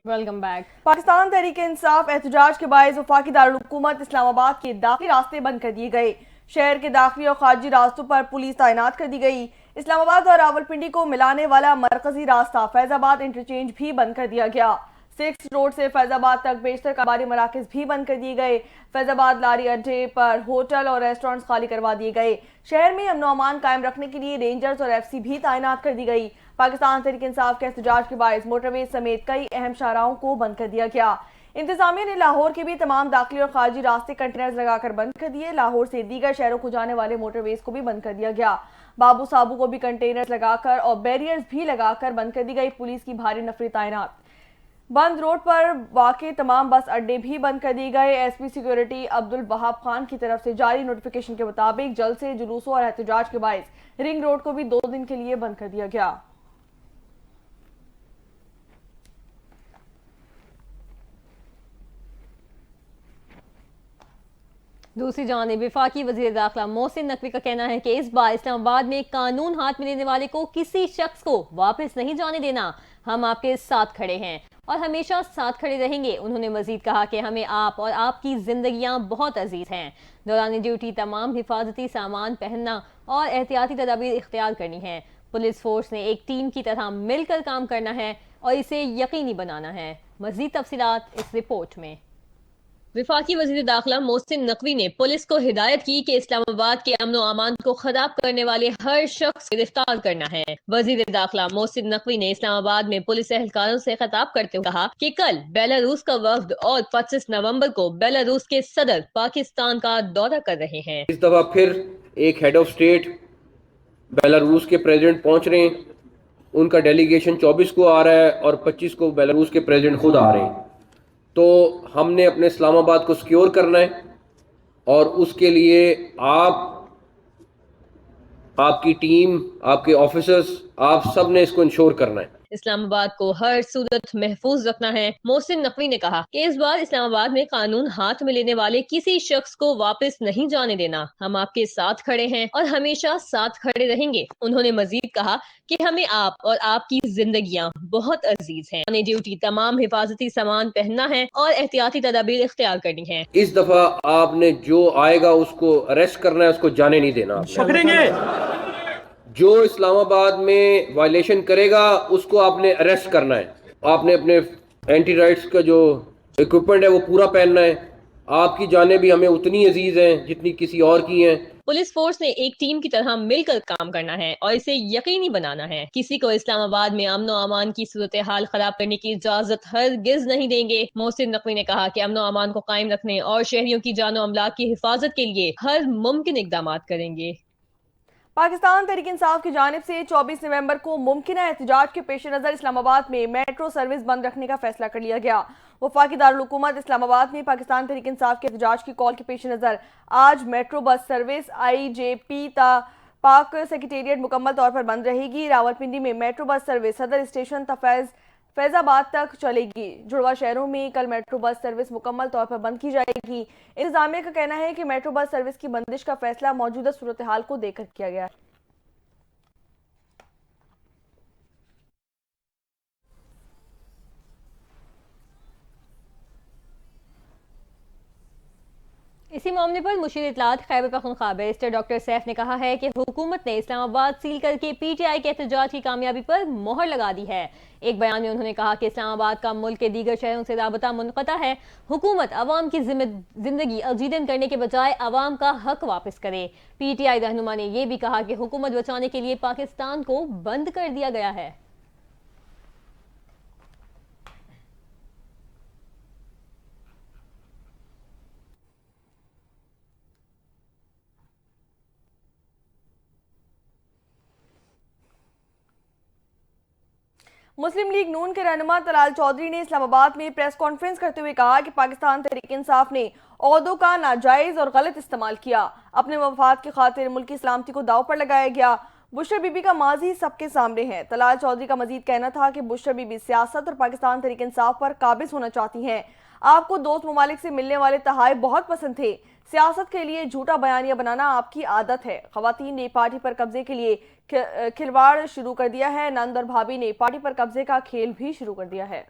Welcome back. Pakistan Tehreek Insaf एहतजाज के बायस वफाकी दारुल हुकूमत इस्लामाबाद के दाखिली रास्ते बंद कर दिए गए। शहर के दाखिली और खारजी रास्तों पर पुलिस तैनात कर दी गई। इस्लामाबाद और रावलपिंडी को मिलाने वाला मरकजी रास्ता फैजाबाद इंटरचेंज भी बंद कर दिया गया। 6 रोड से फैजाबाद तक बेशतर कारोबारी मराकज भी बंद कर दिए गए। फैजाबाद लारी अड्डे पर होटल और रेस्टोरेंट्स खाली करवा दिए गए। शहर में अमन अमान कायम रखने के लिए रेंजर्स और FC भी तैनात कर दी गई। पाकिस्तान तहरीक इंसाफ के एहतजाज के बायस मोटरवेज समेत कई अहम शाहराहों को बंद कर दिया गया। इंतजामिया ने लाहौर के भी तमाम दाखिली और खारजी रास्ते कंटेनर्स लगाकर बंद कर दिए। लाहौर से दीगर शहरों को जाने वाले मोटरवेज को भी बंद कर दिया गया। बाबू साबू को भी कंटेनर्स लगाकर और बैरियर्स भी लगाकर बंद कर दी गई। पुलिस की भारी नफरी तैनात। बंद रोड पर वाक़े तमाम बस अड्डे भी बंद कर दिए गए। SP सिक्योरिटी अब्दुल वहाब खान की तरफ से जारी नोटिफिकेशन के मुताबिक जल्द से जुलूसों और एहतजाज के बायस रिंग रोड को भी 2 दिन के लिए बंद कर दिया गया। दूसरी जानिब वफाकी वज़ीर दाखिला मोहसिन नकवी का कहना है कि इस बार इस्लामाबाद में कानून हाथ में लेने वाले को किसी शख्स को वापस नहीं जाने देना। हम आपके साथ खड़े हैं और हमेशा साथ खड़े रहेंगे। उन्होंने मजीद कहा कि हमें आप और आपकी जिंदगियां बहुत अजीज हैं। दौरान ड्यूटी तमाम हिफाजती सामान पहनना और एहतियाती तदाबीर इख्तियार करनी है। पुलिस फोर्स ने एक टीम की तरह मिलकर काम करना है और इसे यकीनी बनाना है। मजीद तफसीलात इस रिपोर्ट में। विफाकी वज़ीर दाखिला मोहसिन नकवी ने पुलिस को हिदायत की कि इस्लामाबाद के अमन अमान को खराब करने वाले हर शख्स को गिरफ्तार करना है। वज़ीर दाखिला मोहसिन नकवी ने इस्लामाबाद में पुलिस एहलकारों से खिताब करते हुए कहा कि कल बेलारूस का वफ्द और 25 नवंबर को बेलारूस के सदर पाकिस्तान का दौरा कर रहे हैं। इस दफा फिर एक हेड ऑफ स्टेट बेलारूस के प्रेसिडेंट पहुंच रहे हैं। उनका डेलीगेशन 24 को आ रहा है और 25 को बेलारूस के प्रेसिडेंट खुद आ रहे हैं। तो हमने अपने इस्लामाबाद को सिक्योर करना है और उसके लिए आपकी टीम, आपके ऑफिसर्स, आप सब ने इसको इंश्योर करना है। इस्लामाबाद को हर सूरत महफूज रखना है। मोहसिन नकवी ने कहा कि इस बार इस्लामाबाद में कानून हाथ में लेने वाले किसी शख्स को वापस नहीं जाने देना। हम आपके साथ खड़े हैं और हमेशा साथ खड़े रहेंगे। उन्होंने मजीद कहा कि हमें आप और आपकी जिंदगियां बहुत अजीज हैं। हमें ड्यूटी तमाम हिफाजती सामान पहनना है और एहतियाती तदाबीर इख्तियार करनी है। इस दफा आपने जो आएगा उसको अरेस्ट करना है, उसको जाने नहीं देना। पकड़ेंगे। जो इस्लामाबाद में वायलेशन करेगा उसको आपने अरेस्ट करना है। आपने अपने एंटी राइट्स का जो इक्विपमेंट है वो पूरा पहनना है। आपकी जानें भी हमें उतनी अजीज हैं जितनी किसी और की हैं। पुलिस फोर्स ने एक टीम की तरह मिलकर काम करना है और इसे यकीनी बनाना है। किसी को इस्लामाबाद में अमन अमान की सूरत हाल खराब करने की इजाजत हरगिज नहीं देंगे। मोहसिन नकवी ने कहा कि अमन अमान को कायम रखने और शहरियों की जानो अमलाक की हिफाजत के लिए हर मुमकिन इकदाम करेंगे। पाकिस्तान तहरीक इंसाफ की जानिब से 24 नवंबर को मुमकिन एहतजाज के पेश नज़र इस्लामाबाद में मेट्रो सर्विस बंद रखने का फैसला कर लिया गया। वफाकी दारुल हुकूमत इस्लामाबाद में पाकिस्तान तहरीक इंसाफ के एहतजाज की कॉल के पेश नज़र आज मेट्रो बस सर्विस IJP ता पाक सेक्रेटेरिएट मुकम्मल तौर पर बंद रहेगी। रावलपिंडी में मेट्रो बस सर्विस सदर स्टेशन फैजाबाद तक चलेगी। जुड़वा शहरों में कल मेट्रो बस सर्विस मुकम्मल तौर पर बंद की जाएगी। इंतजामिया का कहना है कि मेट्रो बस सर्विस की बंदिश का फैसला मौजूदा सूरत हाल को देखकर किया गया है। इसी मामले पर मुशीर इतलात खैबर पख्तूनख्वा बैरिस्टर डॉक्टर सैफ ने कहा है कि हुकूमत ने इस्लामाबाद सील करके PTI के एहतजाज की कामयाबी पर मोहर लगा दी है। एक बयान में उन्होंने कहा कि इस्लामाबाद का मुल्क के दीगर शहरों से राबता मुनक़ता है। हुकूमत अवाम की जिंदगी अजीदन करने के बजाय अवाम का हक वापस करे। PTI रहनुमा ने यह भी कहा कि हुकूमत बचाने के लिए पाकिस्तान को बंद कर दिया गया है। मुस्लिम लीग नून के रहनुमा तलाल चौधरी ने इस्लामाबाद में प्रेस कॉन्फ्रेंस करते हुए कहा कि पाकिस्तान तहरीक इंसाफ ने ओहदों का नाजायज और गलत इस्तेमाल किया। अपने मफाद की खातिर मुल्क की सलामती को दाव पर लगाया गया। बुशरा बीबी का माजी सबके सामने है। तलाल चौधरी का मजीद कहना था कि बुशरा बीबी सियासत और पाकिस्तान तहरीक इंसाफ पर काबिज होना चाहती हैं। आपको दोस्त ममालिक से मिलने वाले तहाए बहुत पसंद थे। सियासत के लिए झूठा बयानिया बनाना आपकी आदत है। खवातीन ने पार्टी पर कब्जे के लिए खिलवाड़ शुरू कर दिया है। नंद और भाभी ने पार्टी पर कब्जे का खेल भी शुरू कर दिया है।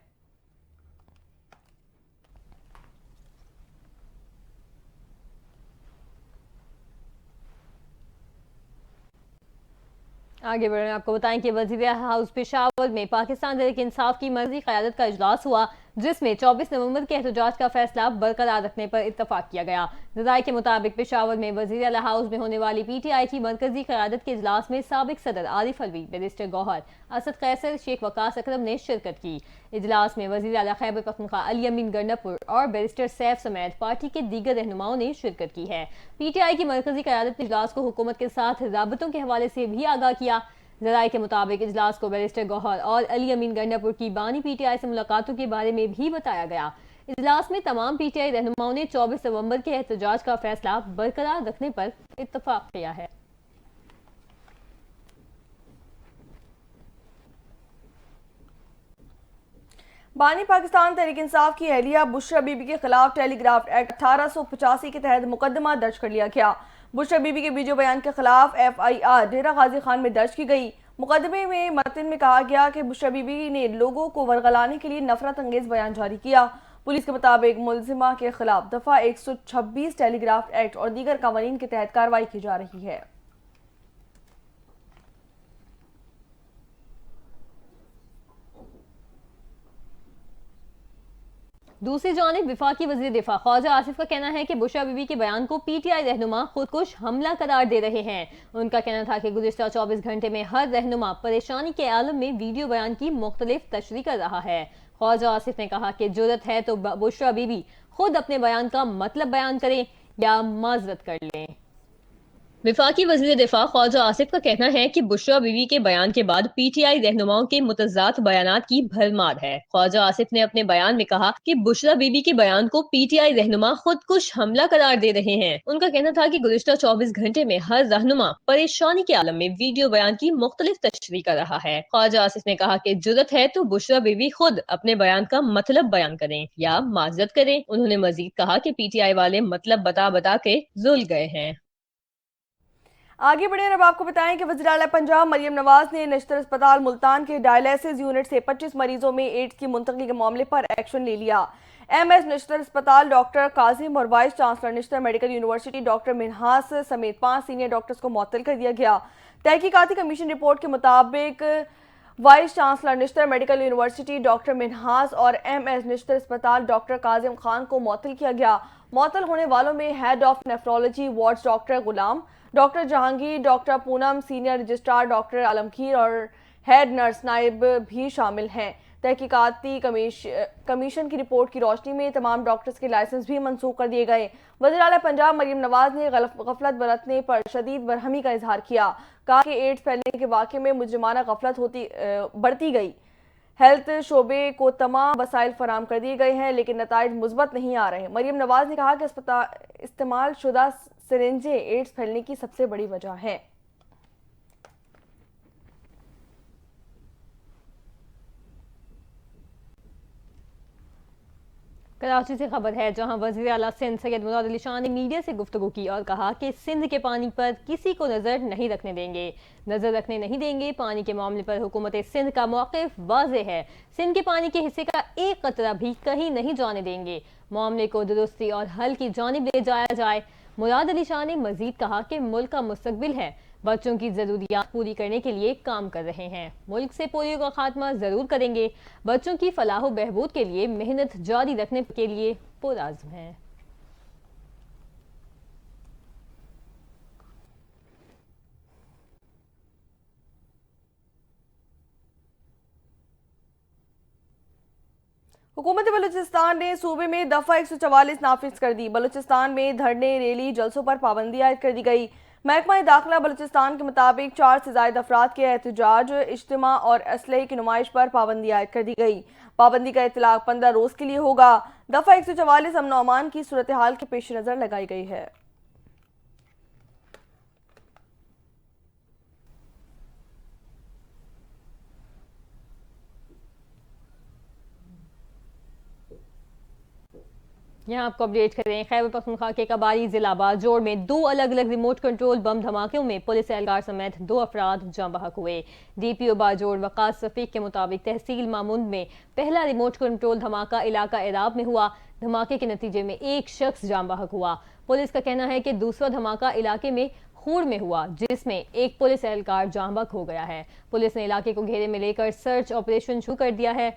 आगे बढ़े आपको बताएं कि वजीर हाउस पेशावर में पाकिस्तान तहरीक इंसाफ की मर्जी क़यादत का इजलास हुआ, जिसमें 24 नवंबर के एहतजाज का फैसला बरकरार रखने पर इत्तफाक किया गया। ज़राए के मुताबिक पेशावर में वजीर आला हाउस में होने वाली PTI की मरकजी क़यादत के इजलास में साबिक सदर आरिफ अलवी, बैरिस्टर गौहर, असद कैसर, शेख वकास अकरम ने शिरकत की। इजलास में वजीर आला खैबर पख्तूनख्वा अली अमीन गंडापुर और बैरिस्टर सैफ समेत पार्टी के दीगर रहनुमाओं ने शिरकत की है। PTI की मरकजी क़यादत ने इजलास को हुकूमत के साथ राबतों के हवाले से भी आगाह किया। ज़राए के मुताबिक इजलास को बैरिस्टर गौहर और अली अमीन गंडापुर की बानी PTI से मुलाकातों के बारे में भी बताया गया। इजलास में तमाम PTI रहनुमाओं ने 24 नवंबर के एहतजाज का फैसला बरकरार रखने पर इत्तफाक किया है। बानी पाकिस्तान तहरीक इंसाफ की अहलिया बुशरा बीबी के खिलाफ टेलीग्राफ एक्ट 1885 के तहत मुकदमा दर्ज कर लिया गया। बुशरा बीबी के वीडियो बयान के खिलाफ FIR डेरा गाजी खान में दर्ज की गई। मुकदमे में मतन में कहा गया कि बुशरा बीबी ने लोगों को वरगलाने के लिए नफरत अंगेज बयान जारी किया। पुलिस के मुताबिक मुलजिमा के खिलाफ दफा 126 टेलीग्राफ एक्ट और दीगर कानून के तहत कार्रवाई की जा रही है। दूसरी जानिब वफाकी वज़ीर दिफा ख्वाजा आसिफ का कहना है कि बुशरा बीबी के बयान को PTI रहनुमा खुदकुश हमला करार दे रहे हैं। उनका कहना था कि गुज़िश्ता 24 घंटे में हर रहनुमा परेशानी के आलम में वीडियो बयान की मुख्तलिफ तशरीह कर रहा है। ख्वाजा आसिफ ने कहा कि जुर्रत है तो बुशरा बीबी खुद अपने बयान का मतलब बयान करें या माजरत कर लें। वफाकी वज़ीर दिफा ख्वाजा आसिफ का कहना है कि बुशरा बीवी के बयान के बाद PTI रहनुमाओं के मुतज़ाद बयानात की भरमार है। ख्वाजा आसिफ ने अपने बयान में कहा कि बुशरा बीवी के बयान को PTI रहनुमा खुदकुश हमला करार दे रहे हैं। उनका कहना था कि गुज़िश्ता 24 घंटे में हर रहनुमा परेशानी के आलम में वीडियो बयान की मुख्तलिफ तशरीह कर रहा है। ख्वाजा आसिफ ने कहा कि जुर्रत है तो बुशरा बीवी खुद अपने बयान का मतलब बयान करें या माजरत करें। उन्होंने मजीद कहा कि PTI वाले मतलब बता बता के जुल गए हैं। आगे बढ़े और अब आपको बताएं कि वज़ीर आला पंजाब मरियम नवाज ने नश्तर अस्पताल मुल्तान के डायलिसिस यूनिट से 25 मरीजों में एड्स की मुंतकली के मामले पर एक्शन ले लिया। MS नश्तर अस्पताल डॉक्टर काजिम और vice chancellor नश्तर medical university doctor Minhas समेत 5 सीनियर डॉक्टर्स को मुअत्तल कर दिया गया। तहकीकाती कमीशन रिपोर्ट के मुताबिक vice chancellor नश्तर medical university doctor Minhas और MS नश्तर अस्पताल डॉक्टर काजिम खान को मुअत्तल किया गया। मुअत्तल होने वालों में head of nephrology wards doctor Ghulam, doctor Jahangir, doctor Poonam, senior registrar doctor Alamgir और हेड नर्स नाइब भी शामिल हैं। तहकीकाती कमीशन की रिपोर्ट की रोशनी में तमाम डॉक्टर्स के लाइसेंस भी मनसूख कर दिए गए। वज़ीर आला पंजाब मरियम नवाज ने गफलत बरतने पर शदीद बरहमी का इजहार किया। कहा कि एड्स फैलने के वाक़े में मुजरिमाना गफलत बढ़ती गई। हेल्थ शोबे को तमाम वसाइल फराम कर दिए गए हैं लेकिन नताइज मुस्बत नहीं आ रहे। मरियम नवाज ने कहा कि इस्तेमाल शुदा सिरिंजें एड्स फैलने की सबसे बड़ी वजह है। कराची से खबर है जहां वज़ीर आला सिंध सैयद मुराद अली शाह ने मीडिया से गुफ्तगू की और कहा कि सिंध के पानी पर किसी को नजर नहीं रखने देंगे, नजर रखने नहीं देंगे। पानी के मामले पर हुकूमत सिंध का मौक़िफ़ वाज़ेह है। सिंध के पानी के हिस्से का एक कतरा भी कहीं नहीं जाने देंगे। मामले को दुरुस्ती और हल की जानिब ले जाया जाए। मुराद अली शाह ने मजीद कहा कि मुल्क का मुस्तकबिल है, बच्चों की ज़रूरियात पूरी करने के लिए काम कर रहे हैं। मुल्क से पोलियो का खात्मा ज़रूर करेंगे। बच्चों की फलाह बहबूद के लिए मेहनत जारी रखने के लिए पुरआज़्म हैं। हुकूमत बलूचिस्तान ने सूबे में दफ़ा 144 नाफिज कर दी। बलूचिस्तान में धरने, रैली, जलसों पर पाबंदी आयद कर दी गई। महकमा दाखिला बलूचिस्तान के मुताबिक 4 से ज़ायद अफराद के एहतजाज, इज्तिमा और असलहे की नुमाइश पर पाबंदी आयद कर दी गई। पाबंदी का इतलाक 15 रोज़ के लिए होगा। दफ़ा 144 अमन और अमान की सूरत हाल के पेश नज़र लगाई गई है। यहाँ आपको अपडेट करें। खैबर पख्तूनख्वा के कबारी जिला बाजोड़ में 2 अलग अलग रिमोट कंट्रोल बम धमाकों में पुलिस एहलकार समेत 2 अफराद जाँ बहक हुए। DPO बाजोड़ वकास रफीक के मुताबिक तहसील मामुंद में पहला रिमोट कंट्रोल धमाका इलाका एराब में हुआ। धमाके के नतीजे में एक शख्स जाँ बहक हुआ। पुलिस का कहना है कि दूसरा धमाका इलाके में खूर में हुआ, जिसमें एक पुलिस एहलकार जाँ बहक हो गया है। पुलिस ने इलाके को घेरे में लेकर सर्च ऑपरेशन शुरू कर दिया है।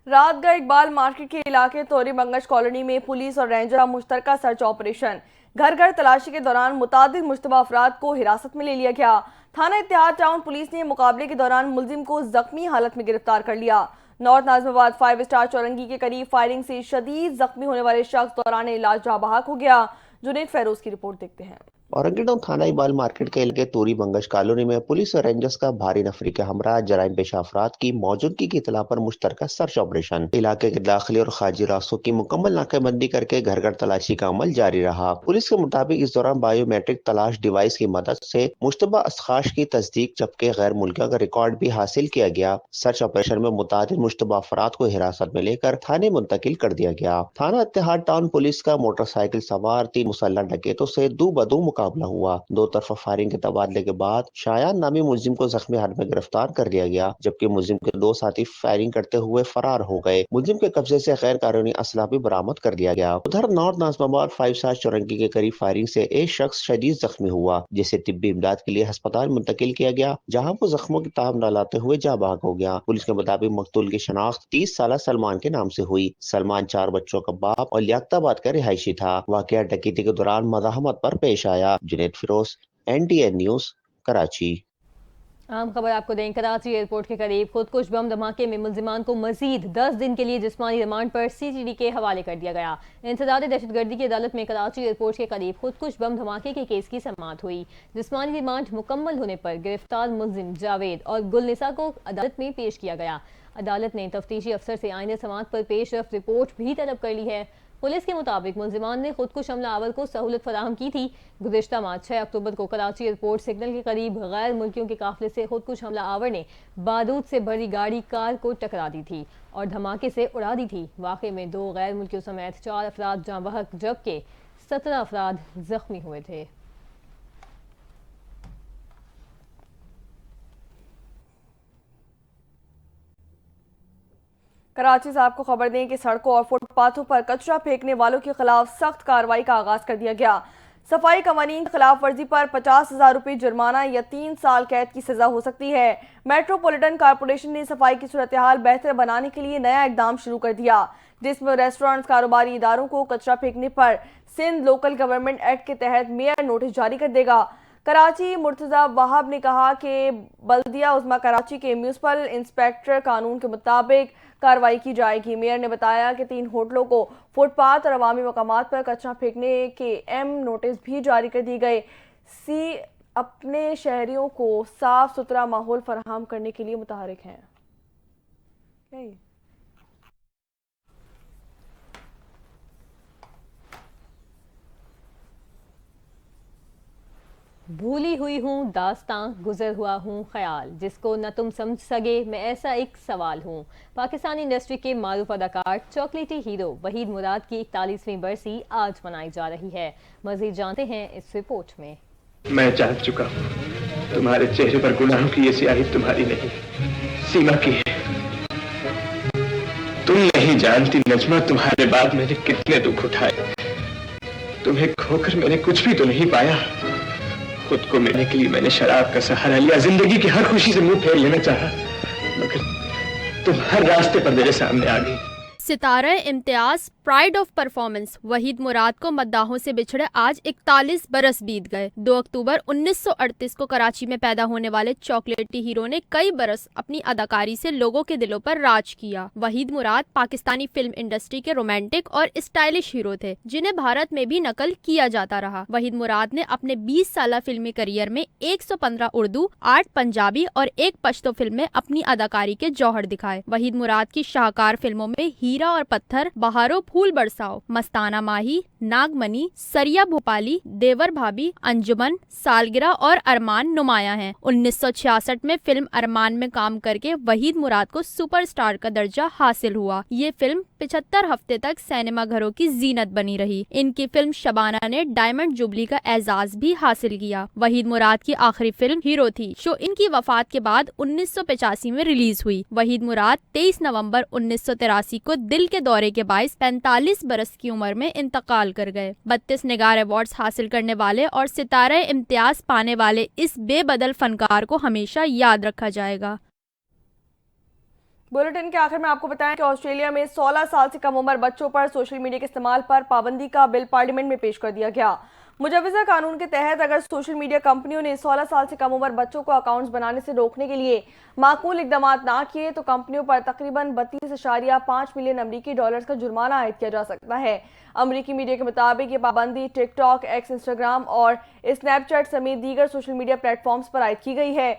रात गए इकबाल मार्केट के इलाके तोरी बंगश कॉलोनी में पुलिस और रेंजर का मुश्तरका सर्च ऑपरेशन। घर घर तलाशी के दौरान मुतादिद मुश्तबा अफराद को हिरासत में ले लिया गया। थाना इत्तेहाद टाउन पुलिस ने मुकाबले के दौरान मुलजिम को जख्मी हालत में गिरफ्तार कर लिया। नॉर्थ नाज़िमाबाद 5 स्टार चौरंगी के करीब फायरिंग से शदीद जख्मी होने वाले शख्स दौरान इलाज जाँ बहक हो गया। जुनैद फेरोज की रिपोर्ट देखते हैं। औरंगीटाउन थाना इकबाल मार्केट के इलाके तोरी बंगश कॉलोनी में पुलिस और रेंजर्स का भारी नफरी के हमरा जराइम पेशा अफराद की मौजूदगी की इतला पर मुश्तरका सर्च ऑपरेशन। इलाके के दाखिली और खारजी रास्तों की मुकम्मल नाकेबंदी करके घर घर तलाशी का अमल जारी रहा। पुलिस के मुताबिक इस दौरान बायोमेट्रिक तलाश डिवाइस की मदद से मुश्तबा अशखास की तस्दीक जबकि गैर मुल्कियों का रिकॉर्ड भी हासिल किया गया। सर्च ऑपरेशन में मुतादिद मुश्तबा अफराद को हिरासत में लेकर थाने मुंतकिल कर दिया गया। थाना इत्तेहाद टाउन पुलिस का मोटरसाइकिल सवार 3 मुसल्लह डकैतों से दो बदो मुकाबला हुआ। दो तरफा फायरिंग के तबादले के बाद शायान नामी मुलजिम को जख्मी हालत में गिरफ्तार कर लिया गया, जबकि मुलजिम के 2 साथी फायरिंग करते हुए फरार हो गए। मुलजिम के कब्जे से गैर कानूनी असला भी बरामद कर लिया गया। उधर नॉर्थ नाज़िमाबाद 5 स्टार चौरंगी के करीब फायरिंग से एक शख्स शदीद जख्मी हुआ, जिसे तिब्बी इमदाद के लिए अस्पताल मुंतकिल किया गया, जहाँ वो जख्मों की ताब न लाते हुए जाँ बहक हो गया। पुलिस के मुताबिक मकतूल की शनाख्त 30 साल सलमान के नाम से हुई। सलमान 4 बच्चों का बाप और लियाकताबाद का रिहायशी था। वाकया डकैती के दौरान मज़ाहमत पर पेश आया। Junaid Firoz, NTN news, Karachi. आम खबर आपको दें, कराची एयरपोर्ट के करीब खुदकुश बम धमाके में मुलजिमान को मजीद 10 दिन के लिए जिस्मानी रिमांड पर CTD के हवाले कर दिया गया। इंसदाद दहशतगर्दी की अदालत में कराची एयरपोर्ट के करीब खुदकुश बम धमाके के केस की समाअत हुई। जिस्मानी रिमांड मुकम्मल होने पर गिरफ्तार मुलजिम जावेद और गुलनिसा को अदालत में पेश किया गया। अदालत ने तफ्तीशी अफसर से आइंदा समाअत पर पेशरफ रिपोर्ट भी तलब कर ली है। पुलिस के मुताबिक मुलजिमान ने खुदकुश हमला आवर को सहूलत फराहम की थी। गुज़िश्ता माह 6 अक्टूबर को कराची एयरपोर्ट सिग्नल के करीब गैर मुल्कियों के काफिले से खुदकुश हमला आवर ने बारूद से भरी गाड़ी कार को टकरा दी थी और धमाके से उड़ा दी थी। वाक़े में 2 गैर मुल्कियों समेत 4 अफराद जाँ बहक जबकि 17 अफराद जख्मी हुए थे। कराची से आपको खबर दें कि सड़कों और फुटपाथों पर कचरा फेंकने वालों के खिलाफ सख्त कार्रवाई का आगाज कर दिया गया। सफाई कवानीन की खिलाफ वर्जी पर 50,000 रुपये जुर्माना या 3 साल कैद की सजा हो सकती है। मेट्रोपॉलिटन कॉरपोरेशन ने सफाई की सूरत हाल बेहतर बनाने के लिए नया इकदाम शुरू कर दिया, जिसमें रेस्टोरेंट्स कारोबारी इदारों को कचरा फेंकने पर सिंध लोकल गवर्नमेंट एक्ट के तहत मेयर नोटिस जारी कर देगा। कराची मुर्तजा वहाब ने कहा कि बल्दिया उज़्मा कराची के म्यूनिसिपल इंस्पेक्टर कानून के मुताबिक कार्रवाई की जाएगी। मेयर ने बताया कि 3 होटलों को फुटपाथ और अवामी मकामात पर कचरा फेंकने के नोटिस भी जारी कर दिए गए। सी अपने शहरियों को साफ सुथरा माहौल फराहम करने के लिए मुतहरिक हैं। भूली हुई हूँ दास्तां, गुजर हुआ हूँ ख्याल, जिसको न तुम समझ सके मैं ऐसा एक सवाल हूँ। पाकिस्तानी इंडस्ट्री के मारूफ अदाकार चॉकलेटी हीरो वहीद मुराद की 41वीं बरसी आज मनाई जा रही है। मजीद जानते हैं इस रिपोर्ट में। मैं जान चुका हूँ तुम्हारे चेहरे पर गुनाहों की ये स्याही तुम्हारी नहीं, सीमा की है। तुम नहीं जानती नजमा, तुम्हारे बाद मैंने कितने दुख उठाए। तुम्हें खोकर मैंने कुछ भी तो नहीं पाया। खुद को मिलने के लिए मैंने शराब का सहारा लिया, जिंदगी की हर खुशी से मुंह फेर लेना चाहा, मगर तुम हर रास्ते पर मेरे सामने आ गई। Sitara Imtiaz, pride of performance Waheed Murad को मद्दाहों से बिछड़े आज 41 बरस बीत गए। 2 अक्टूबर 1938 को कराची में पैदा होने वाले चॉकलेटी हीरो ने कई बरस अपनी अदाकारी से लोगों के दिलों पर राज किया। वहीद मुराद पाकिस्तानी फिल्म इंडस्ट्री के रोमांटिक और स्टाइलिश हीरो थे, जिन्हें भारत में भी नकल किया जाता रहा। वहीद मुराद ने अपने 20 साल फिल्मी करियर में 115 उर्दू, 8 पंजाबी और 1 पश्तो फिल्म में अपनी अदाकारी के जौहर दिखाए। वहीद मुराद की शाहकार फिल्मों में हीरा और पत्थर, बहारो फूल बरसाओ, मस्ताना माही, नागमणि, सरिया भोपाली, देवर भाभी, अंजुमन, सालगिरह और अरमान नुमाया हैं। 1966 में फिल्म अरमान में काम करके वहीद मुराद को सुपरस्टार का दर्जा हासिल हुआ। ये फिल्म 75 हफ्ते तक सिनेमा घरों की जीनत बनी रही। इनकी फिल्म शबाना ने डायमंड जुबली का एजाज भी हासिल किया। वहीद मुराद की आखिरी फिल्म हीरो थी, जो इनकी वफात के बाद 1985 में रिलीज हुई। वहीद मुराद 23 नवंबर 1983 को दिल के दौरे के बायस 45 बरस की उम्र में इंतकाल कर गए। 32 निगार अवार्ड्स हासिल करने वाले और सितारे इम्तियाज पाने वाले इस बेबदल फनकार को हमेशा याद रखा जाएगा। बुलेटिन के आखिर में आपको बताएं कि ऑस्ट्रेलिया में 16 साल से कम उम्र बच्चों पर सोशल मीडिया के इस्तेमाल पर पाबंदी का बिल पार्लियामेंट में पेश कर दिया गया। मुजवजा कानून के तहत अगर सोशल मीडिया कंपनियों ने 16 साल से कम उम्र बच्चों को अकाउंट्स बनाने से रोकने के लिए माकूल इकदाम ना किए तो कंपनियों पर तकरीबन 32.5 मिलियन अमरीकी डॉलर्स का जुर्माना आयद किया जा सकता है। अमरीकी मीडिया के मुताबिक ये पाबंदी टिकटॉक, एक्स, इंस्टाग्राम और स्नैपचैट समेत दीगर सोशल मीडिया प्लेटफॉर्म्स पर आयद की गई है।